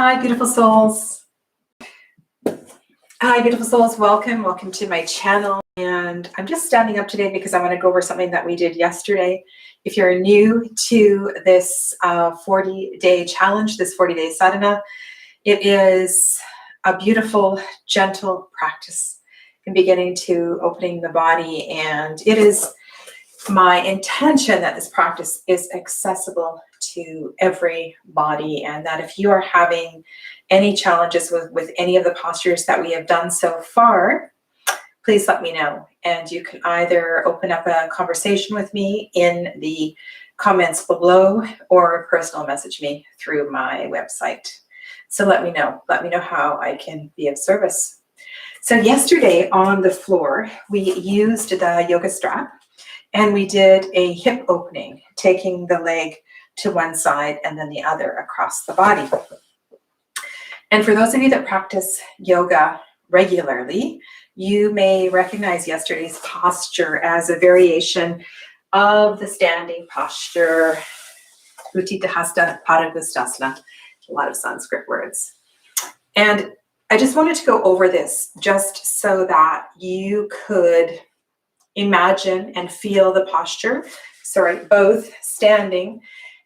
Hi, beautiful souls. Hi, beautiful souls. Welcome to my channel. And I'm just standing up today because I want to go over something that we did yesterday. If you're new to this 40-day challenge, this 40-day sadhana, it is a beautiful, gentle practice in beginning to opening the body. And it is my intention that this practice is accessible to every body, and that if you are having any challenges with any of the postures that we have done so far, please let me know. And you can either open up a conversation with me in the comments below or personal message me through my website. So let me know how I can be of service. So yesterday on the floor, we used the yoga strap and we did a hip opening, taking the leg to one side and then the other across the body. And for those of you that practice yoga regularly, you may recognize yesterday's posture as a variation of the standing posture, Utthita Hasta Padangusthasana, a lot of Sanskrit words. And I just wanted to go over this just so that you could imagine and feel the posture, both standing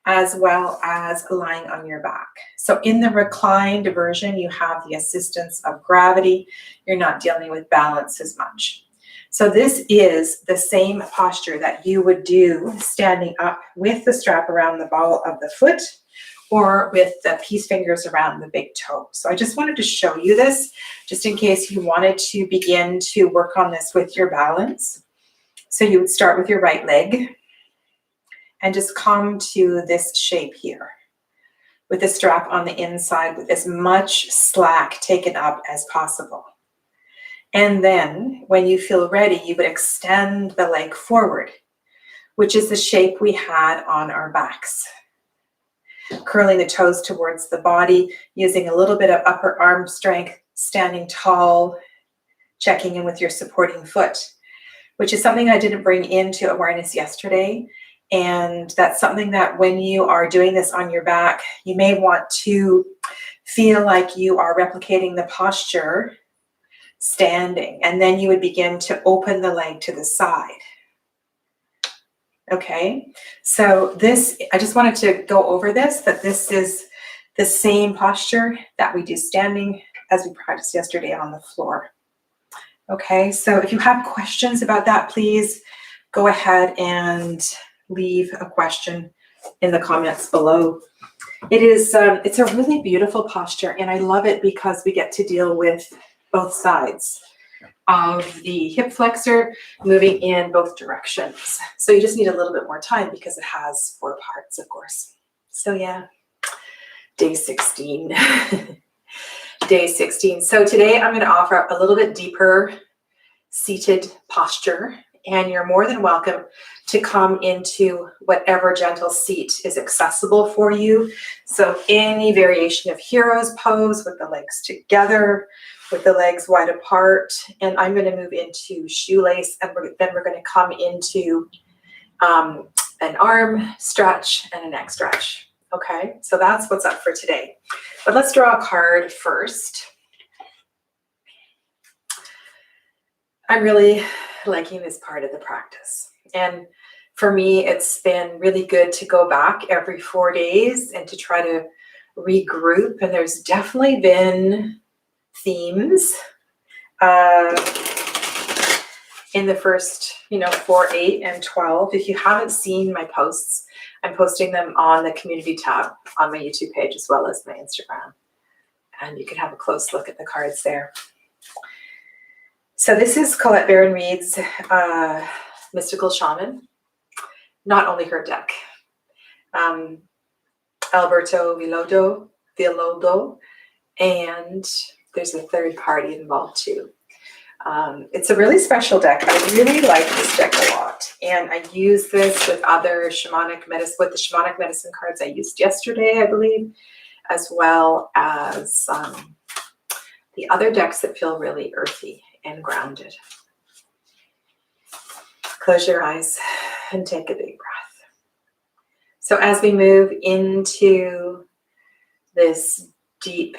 as well as lying on your back. So in the reclined version, you have the assistance of gravity. You're not dealing with balance as much. So this is the same posture that you would do standing up with the strap around the ball of the foot or with the peace fingers around the big toe. So I just wanted to show you this just in case you wanted to begin to work on this with your balance. So you would start with your right leg and just come to this shape here with the strap on the inside with as much slack taken up as possible. And then when you feel ready, you would extend the leg forward, which is the shape we had on our backs. Curling the toes towards the body, using a little bit of upper arm strength, standing tall, checking in with your supporting foot, which is something I didn't bring into awareness yesterday. And that's something that when you are doing this on your back, you may want to feel like you are replicating the posture standing, and then you would begin to open the leg to the side. Okay, so this, I just wanted to go over this, that this is the same posture that we do standing as we practiced yesterday on the floor. Okay, so if you have questions about that, please go ahead and leave a question in the comments below. It's a really beautiful posture, and I love it because we get to deal with both sides of the hip flexor moving in both directions. So you just need a little bit more time because it has 4 parts, of course. So yeah, day 16. Day 16. So today I'm going to offer up a little bit deeper seated posture, and you're more than welcome to come into whatever gentle seat is accessible for you. So any variation of hero's pose with the legs together, with the legs wide apart, and I'm going to move into shoelace, and then we're going to come into an arm stretch and a neck stretch. Okay, so that's what's up for today. But let's draw a card first. I'm really liking this part of the practice. And for me, it's been really good to go back every 4 days and to try to regroup. And there's definitely been themes in the first, 4, 8, and 12. If you haven't seen my posts, I'm posting them on the community tab on my YouTube page as well as my Instagram. And you can have a close look at the cards there. So this is Colette Baron-Reid's Mystical Shaman, not only her deck. Alberto Villoldo, and there's a third party involved too. It's a really special deck. I really like this deck a lot, and I use this with other shamanic medicine, with the shamanic medicine cards I used yesterday, I believe, as well as the other decks that feel really earthy and grounded. Close your eyes and take a big breath. So as we move into this deep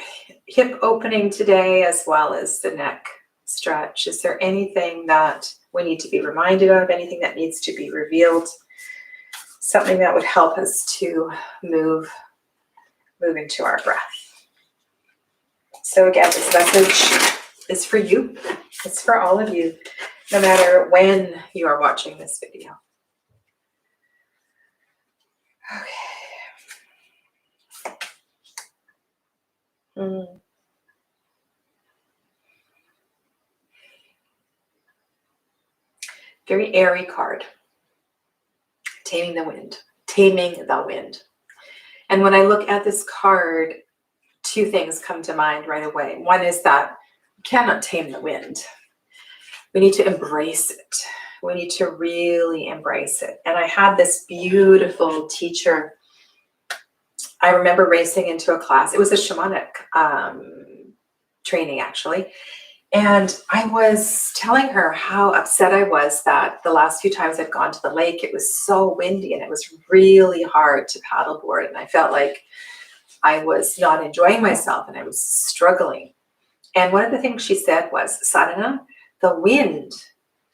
hip opening today, as well as the neck stretch. Is there anything that we need to be reminded of, anything that needs to be revealed, something that would help us to move into our breath? So again, this message is for you. It's for all of you, no matter when you are watching this video. Okay. Very airy card. Taming the wind. Taming the wind. And when I look at this card, two things come to mind right away. One is that we cannot tame the wind. We need to embrace it. We need to really embrace it. And I had this beautiful teacher. I remember racing into a class. It was a shamanic training, actually. And I was telling her how upset I was that the last few times I'd gone to the lake, it was so windy and it was really hard to paddleboard. And I felt like I was not enjoying myself and I was struggling. And one of the things she said was, Sadhana, the wind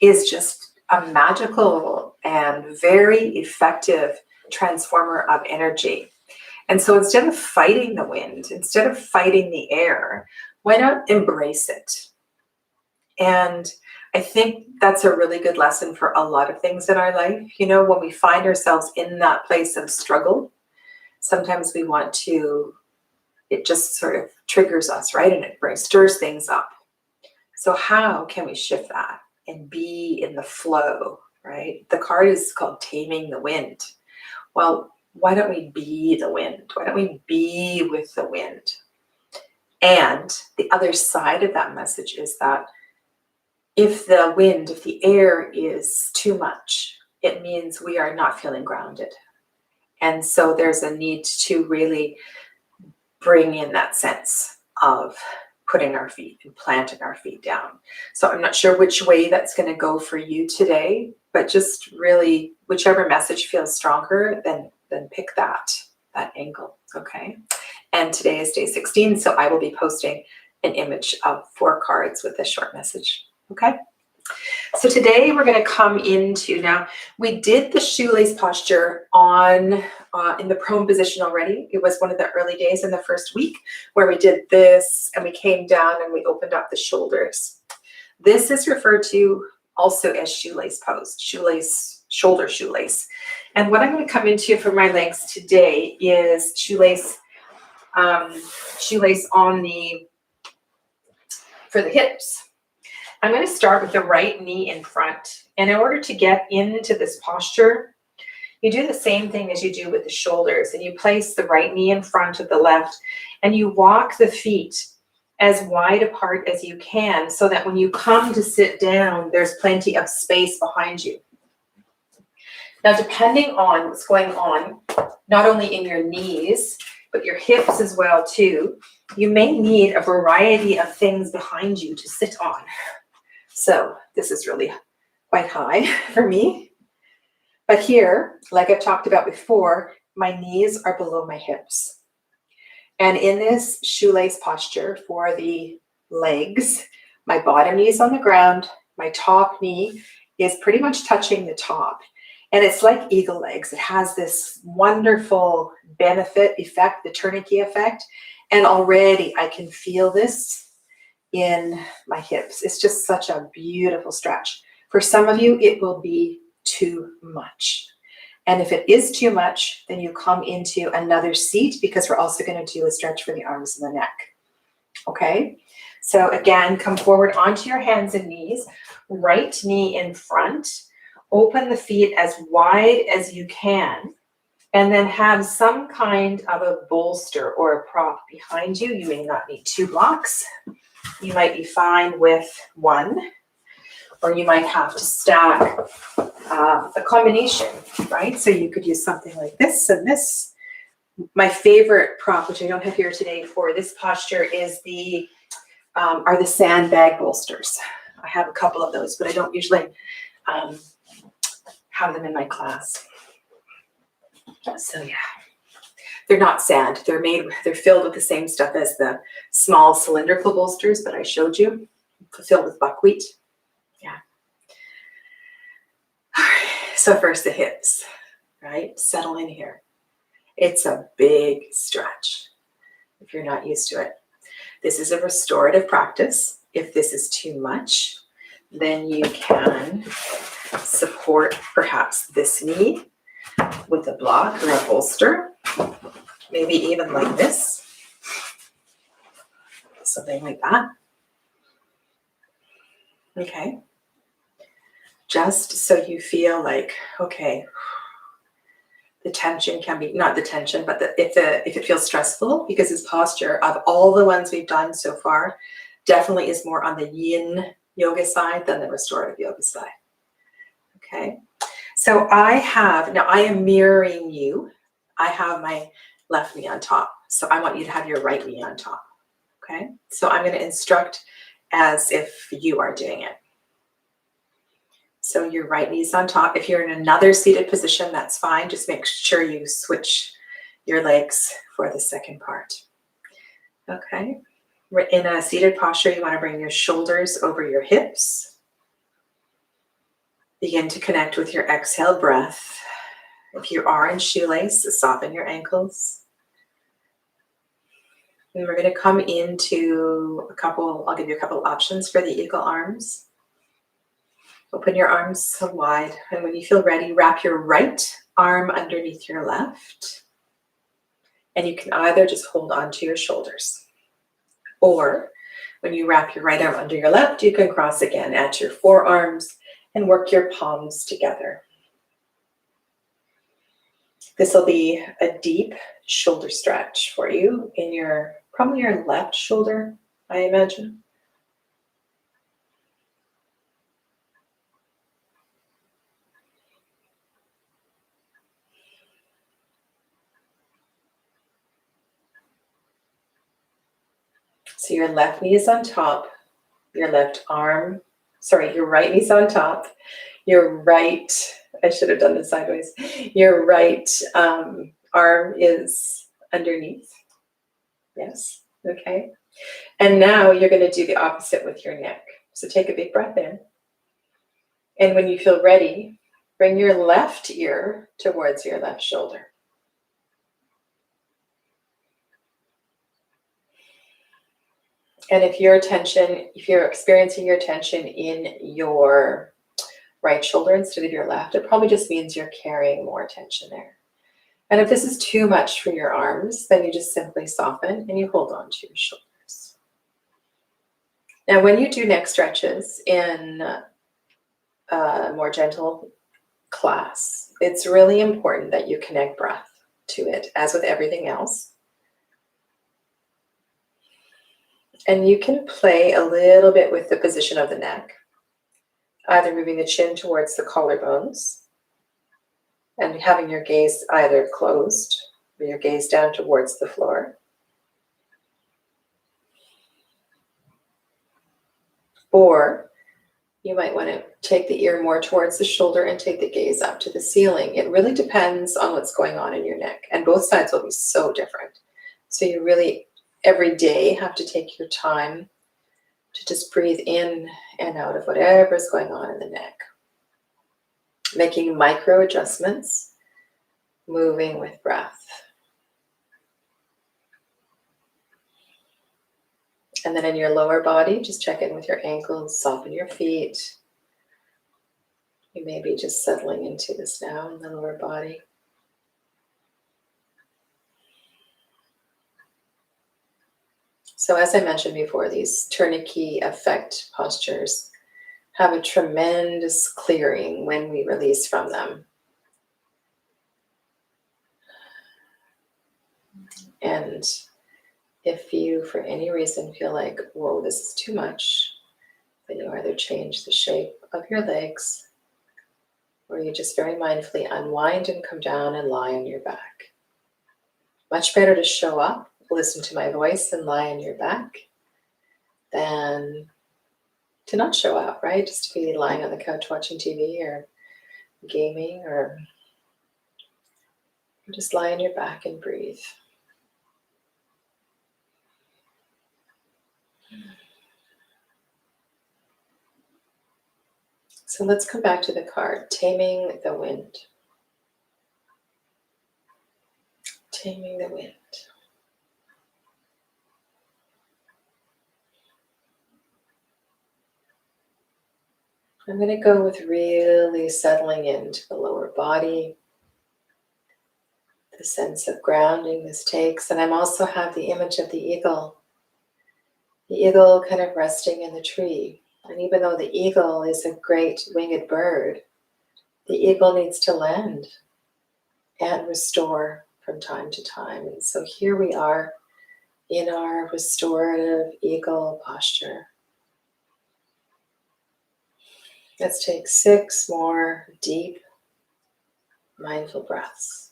is just a magical and very effective transformer of energy. And so instead of fighting the wind, instead of fighting the air, why not embrace it? And I think that's a really good lesson for a lot of things in our life. You know, when we find ourselves in that place of struggle, sometimes we want to, it just sort of triggers us, right? And it stirs things up. So how can we shift that and be in the flow, right? The card is called Taming the Wind. Well, why don't we be the wind? Why don't we be with the wind? And the other side of that message is that if the wind, if the air is too much, it means we are not feeling grounded. And so there's a need to really bring in that sense of putting our feet and planting our feet down. So I'm not sure which way that's going to go for you today, but just really whichever message feels stronger, then pick that angle, okay? And today is day 16, so I will be posting an image of 4 cards with a short message, okay? So today we're going to come into, now we did the shoelace posture on in the prone position already. It was one of the early days in the first week where we did this and we came down and we opened up the shoulders. This is referred to also as shoelace pose, shoelace, shoulder shoelace. And what I'm going to come into for my legs today is shoelace on for the hips. I'm going to start with the right knee in front. And in order to get into this posture, you do the same thing as you do with the shoulders. And you place the right knee in front of the left. And you walk the feet as wide apart as you can so that when you come to sit down, there's plenty of space behind you. Now, depending on what's going on, not only in your knees, but your hips as well too, you may need a variety of things behind you to sit on. So this is really quite high for me. But here, like I've talked about before, my knees are below my hips. And in this shoelace posture for the legs, my bottom knee is on the ground, my top knee is pretty much touching the top. And it's like eagle legs. It has this wonderful benefit effect, the tourniquet effect. And already I can feel this in my hips. It's just such a beautiful stretch. For some of you, it will be too much. And if it is too much, then you come into another seat because we're also going to do a stretch for the arms and the neck. Okay? So again, come forward onto your hands and knees, right knee in front, open the feet as wide as you can, and then have some kind of a bolster or a prop behind you. You may not need 2 blocks. You might be fine with 1, or you might have to stack a combination, right? So you could use something like this and this. My favorite prop, which I don't have here today for this posture, is are the sandbag bolsters. I have a couple of those, but I don't usually have them in my class. So yeah, They're not sand. They're filled with the same stuff as the small cylindrical bolsters that I showed you, filled with buckwheat. Yeah. All right. So first the hips, right? Settle in here. It's a big stretch if you're not used to it. This is a restorative practice. If this is too much, then you can support perhaps this knee with a block or a bolster, maybe even like this, something like that. Okay. Just so you feel like, okay, the tension can be, not the tension, but if it feels stressful, because his posture of all the ones we've done so far definitely is more on the yin yoga side than the restorative yoga side. Okay. So I am mirroring you. I have my left knee on top. So I want you to have your right knee on top. Okay. So I'm going to instruct as if you are doing it. So your right knee's on top. If you're in another seated position, that's fine. Just make sure you switch your legs for the second part. Okay. In a seated posture, you want to bring your shoulders over your hips. Begin to connect with your exhale breath. If you are in shoelace, soften your ankles. And we're going to come into I'll give you a couple options for the eagle arms. Open your arms wide, and when you feel ready, wrap your right arm underneath your left. And you can either just hold onto your shoulders, or when you wrap your right arm under your left, you can cross again at your forearms and work your palms together. This will be a deep shoulder stretch for you in probably your left shoulder, I imagine. So your left knee is on top, your right knee's on top, I should have done this sideways, your right arm is underneath. Yes, okay. And now you're going to do the opposite with your neck. So take a big breath in. And when you feel ready, bring your left ear towards your left shoulder. And if you're experiencing your tension in your right shoulder instead of your left, it probably just means you're carrying more tension there. And if this is too much for your arms, then you just simply soften and you hold on to your shoulders. Now, when you do neck stretches in a more gentle class, it's really important that you connect breath to it, as with everything else. And you can play a little bit with the position of the neck, either moving the chin towards the collarbones and having your gaze either closed or your gaze down towards the floor. Or you might want to take the ear more towards the shoulder and take the gaze up to the ceiling. It really depends on what's going on in your neck, and both sides will be so different. So you really, every day, have to take your time to just breathe in and out of whatever is going on in the neck. Making micro adjustments, moving with breath. And then in your lower body, just check in with your ankles, soften your feet. You may be just settling into this now in the lower body. So as I mentioned before, these tourniquet effect postures have a tremendous clearing when we release from them. And if you, for any reason, feel like, whoa, this is too much, then you either change the shape of your legs, or you just very mindfully unwind and come down and lie on your back. Much better to show up, listen to my voice, and lie on your back than to not show up, right? Just to be lying on the couch watching TV or gaming or Just lie on your back and breathe. So let's come back to the card, Taming the Wind. Taming the wind. I'm going to go with really settling into the lower body, the sense of grounding this takes. And I also have the image of the eagle kind of resting in the tree. And even though the eagle is a great winged bird, the eagle needs to land and restore from time to time. And so here we are in our restorative eagle posture. Let's take 6 more deep, mindful breaths.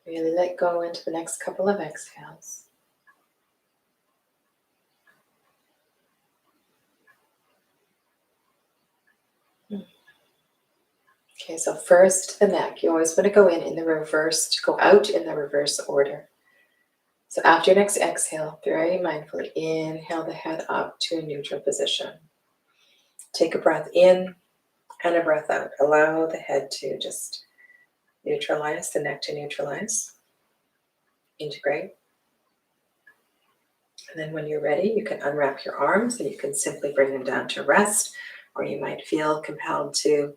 Really let go into the next couple of exhales. Okay, so first the neck. You always want to go in the reverse, go out in the reverse order. So after your next exhale, very mindfully inhale the head up to a neutral position. Take a breath in and a breath out. Allow the head to just neutralize, the neck to neutralize. Integrate. And then when you're ready, you can unwrap your arms and you can simply bring them down to rest, or you might feel compelled to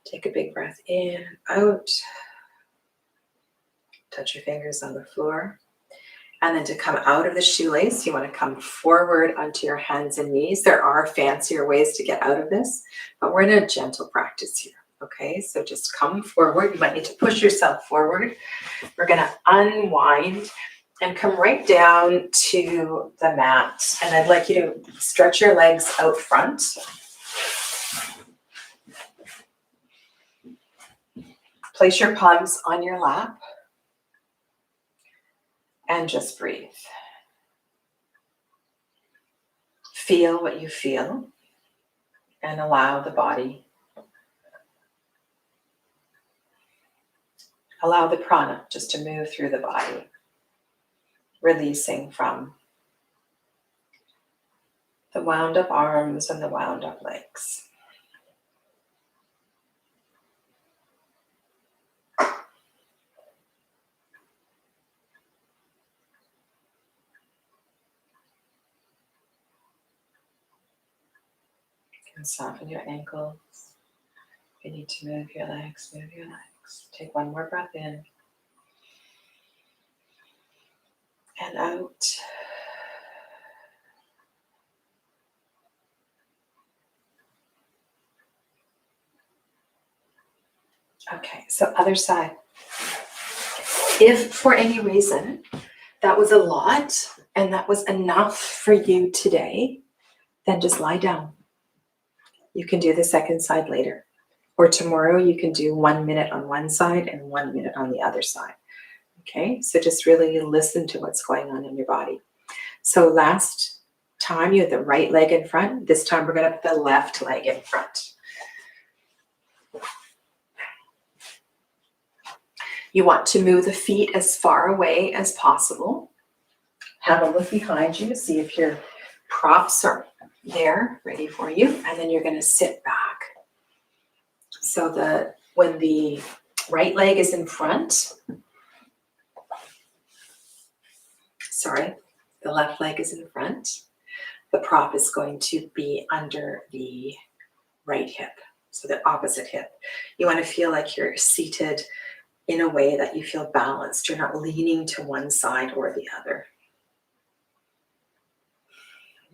take a big breath in, out. Touch your fingers on the floor. And then to come out of the shoelace, you want to come forward onto your hands and knees. There are fancier ways to get out of this, but we're in a gentle practice here. Okay, so just come forward. You might need to push yourself forward. We're going to unwind and come right down to the mat. And I'd like you to stretch your legs out front. Place your palms on your lap and just breathe. Feel what you feel and allow the body. Allow the prana just to move through the body, releasing from the wound up arms and the wound up legs. And soften your ankles. If you need to move your legs, move your legs. Take one more breath in and out. Okay, so other side. If for any reason that was a lot and that was enough for you today, then just lie down. You can do the second side later. Or tomorrow you can do 1 minute on one side and 1 minute on the other side. Okay, so just really listen to what's going on in your body. So last time you had the right leg in front. This time we're going to put the left leg in front. You want to move the feet as far away as possible. Have a look behind you, see if your props are there, ready for you, and then you're going to sit back. So when the right leg is in front, the left leg is in front, the prop is going to be under the right hip, so the opposite hip. You want to feel like you're seated in a way that you feel balanced. You're not leaning to one side or the other.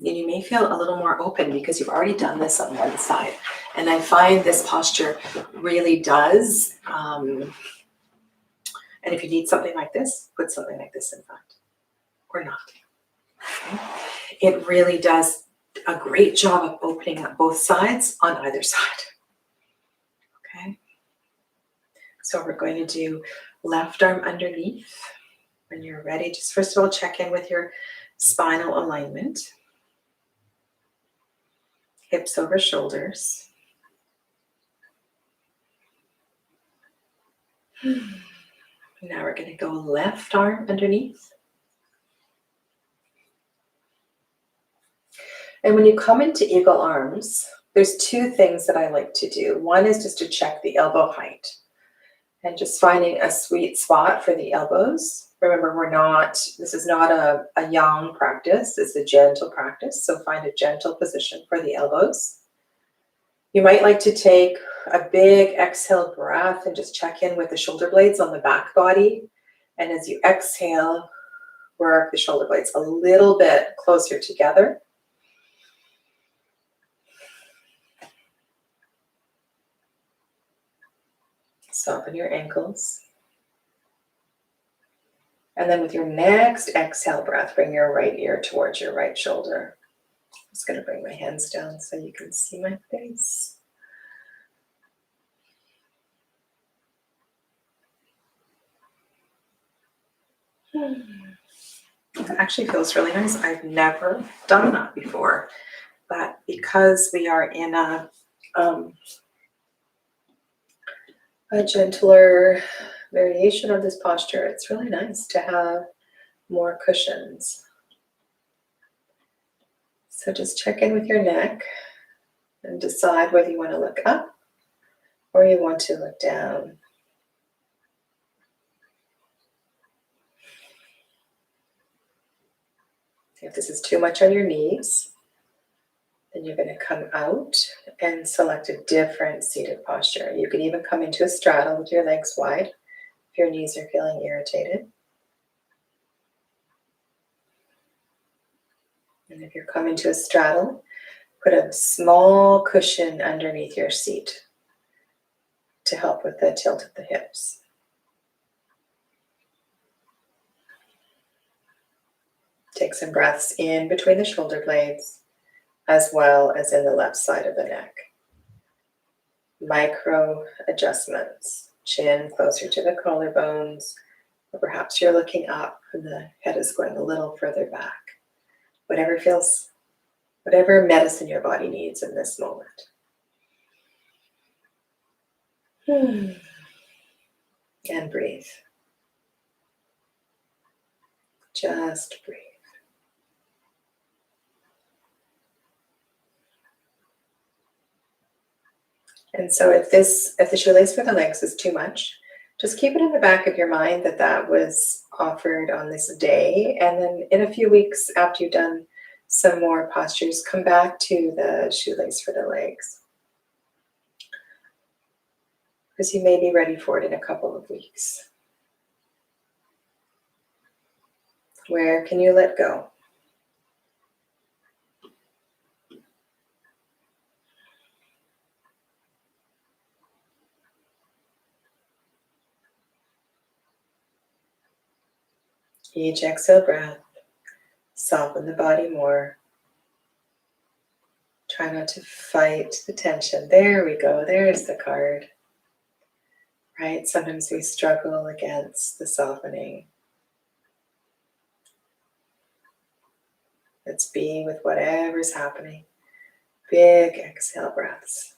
And you may feel a little more open because you've already done this on one side. And I find this posture really does. And if you need something like this, put something like this in front or not. Okay? It really does a great job of opening up both sides on either side. Okay. So we're going to do left arm underneath. When you're ready, just first of all, check in with your spinal alignment. Hips over shoulders. Now we're going to go left arm underneath. And when you come into eagle arms, there's two things that I like to do. One is just to check the elbow height and just finding a sweet spot for the elbows. Remember, this is not a yang practice, it's a gentle practice. So find a gentle position for the elbows. You might like to take a big exhale breath and just check in with the shoulder blades on the back body. And as you exhale, work the shoulder blades a little bit closer together. Soften your ankles. And then with your next exhale breath, bring your right ear towards your right shoulder. I'm just going to bring my hands down so you can see my face. It actually feels really nice. I've never done that before, but because we are in a gentler variation of this posture, it's really nice to have more cushions. So just check in with your neck and decide whether you want to look up or you want to look down. If this is too much on your knees, then you're going to come out and select a different seated posture. You can even come into a straddle with your legs wide if your knees are feeling irritated. And if you're coming to a straddle, put a small cushion underneath your seat to help with the tilt of the hips. Take some breaths in between the shoulder blades, as well as in the left side of the neck. Micro adjustments. Chin closer to the collarbones, or perhaps you're looking up and the head is going a little further back. Whatever medicine your body needs in this moment. And breathe. Just breathe. And so if the shoelace for the legs is too much, just keep it in the back of your mind that was offered on this day. And then in a few weeks after you've done some more postures, come back to the shoelace for the legs. Because you may be ready for it in a couple of weeks. Where can you let go? Each exhale breath, soften the body more. Try not to fight the tension. There we go. There's the card. Right? Sometimes we struggle against the softening. Let's be with whatever's happening. Big exhale breaths.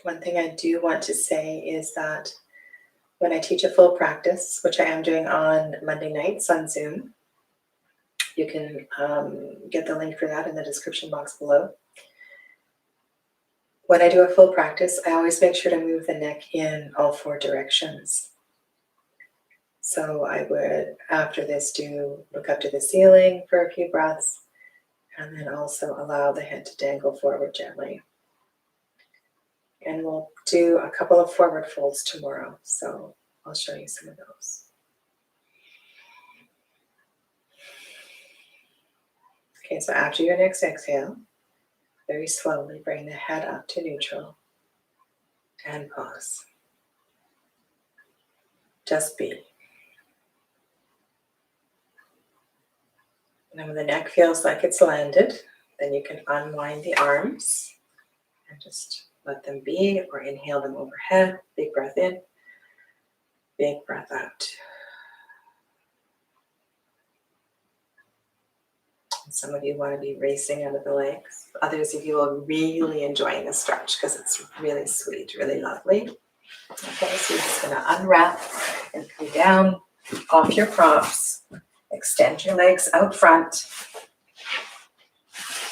One thing I do want to say is that when I teach a full practice, which I am doing on Monday nights on Zoom, you can get the link for that in the description box below. When I do a full practice, I always make sure to move the neck in all four directions. So I would, after this, look up to the ceiling for a few breaths, and then also allow the head to dangle forward gently. And we'll do a couple of forward folds tomorrow, so I'll show you some of those. Okay, so after your next exhale, very slowly bring the head up to neutral and pause. Just be. And when the neck feels like it's landed, then you can unwind the arms and just let them be, or inhale them overhead. Big breath in, big breath out. And some of you want to be racing out of the legs. Others of you are really enjoying the stretch because it's really sweet, really lovely. Okay, so you're just going to unwrap and come down off your props. Extend your legs out front.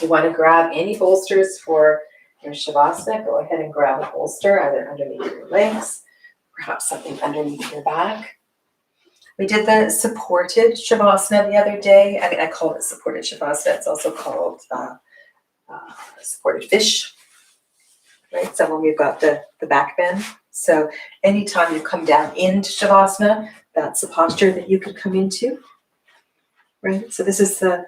You want to grab any bolsters for your Shavasana. Go ahead and grab a bolster either underneath your legs, perhaps something underneath your back. We did the supported Shavasana the other day. I mean, I call it supported Shavasana. It's also called supported fish, right? So when we've got the back bend. So anytime you come down into Shavasana, that's the posture that you could come into, right? So this is the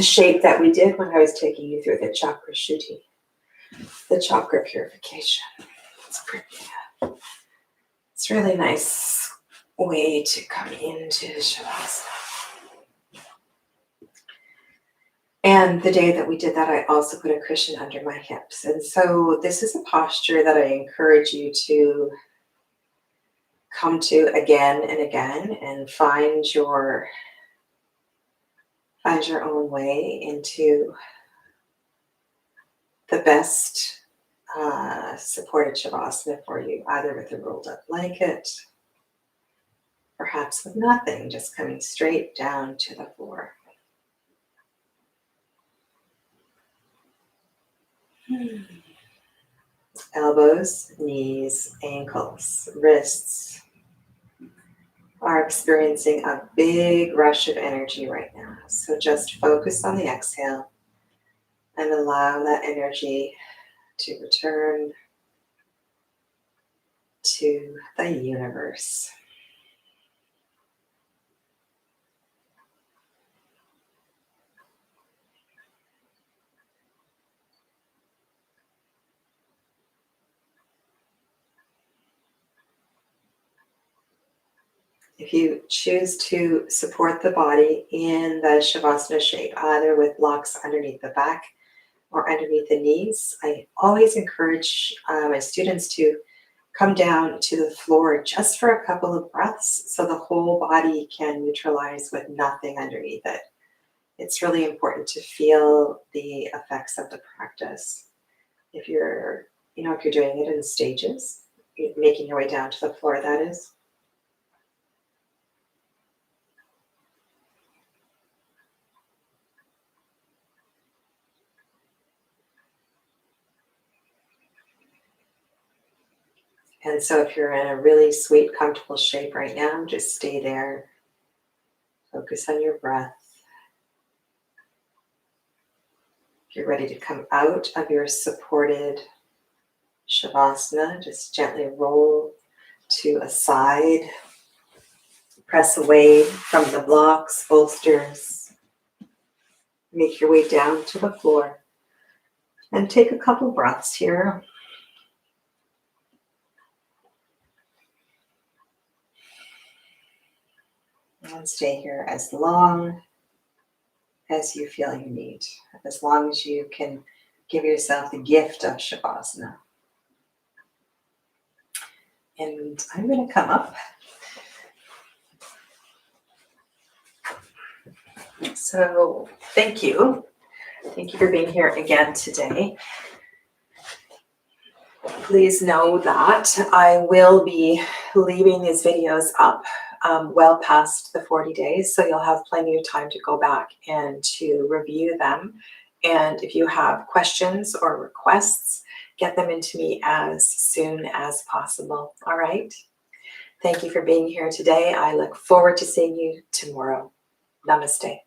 shape that we did when I was taking you through the chakra shuddhi, the chakra purification. It's pretty. It's really nice way to come into Shavasana. And the day that we did that, I also put a cushion under my hips. And so this is a posture that I encourage you to come to again and again and find your own way into the best supported Shavasana for you, either with a rolled up blanket, perhaps with nothing, just coming straight down to the floor. Elbows, knees, ankles, wrists are experiencing a big rush of energy right now. So just focus on the exhale and allow that energy to return to the universe. If you choose to support the body in the Shavasana shape, either with blocks underneath the back or underneath the knees, I always encourage my students to come down to the floor just for a couple of breaths so the whole body can neutralize with nothing underneath it. It's really important to feel the effects of the practice. If you're doing it in stages, making your way down to the floor, that is. And so if you're in a really sweet, comfortable shape right now, just stay there. Focus on your breath. If you're ready to come out of your supported Shavasana, just gently roll to a side. Press away from the blocks, bolsters. Make your way down to the floor. And take a couple breaths here. And stay here as long as you feel you need, as long as you can give yourself the gift of Shavasana. And I'm going to come up. So thank you. Thank you for being here again today. Please know that I will be leaving these videos up well past the 40 days, so you'll have plenty of time to go back and to review them. And if you have questions or requests, get them into me as soon as possible. All right? Thank you for being here today. I look forward to seeing you tomorrow. Namaste.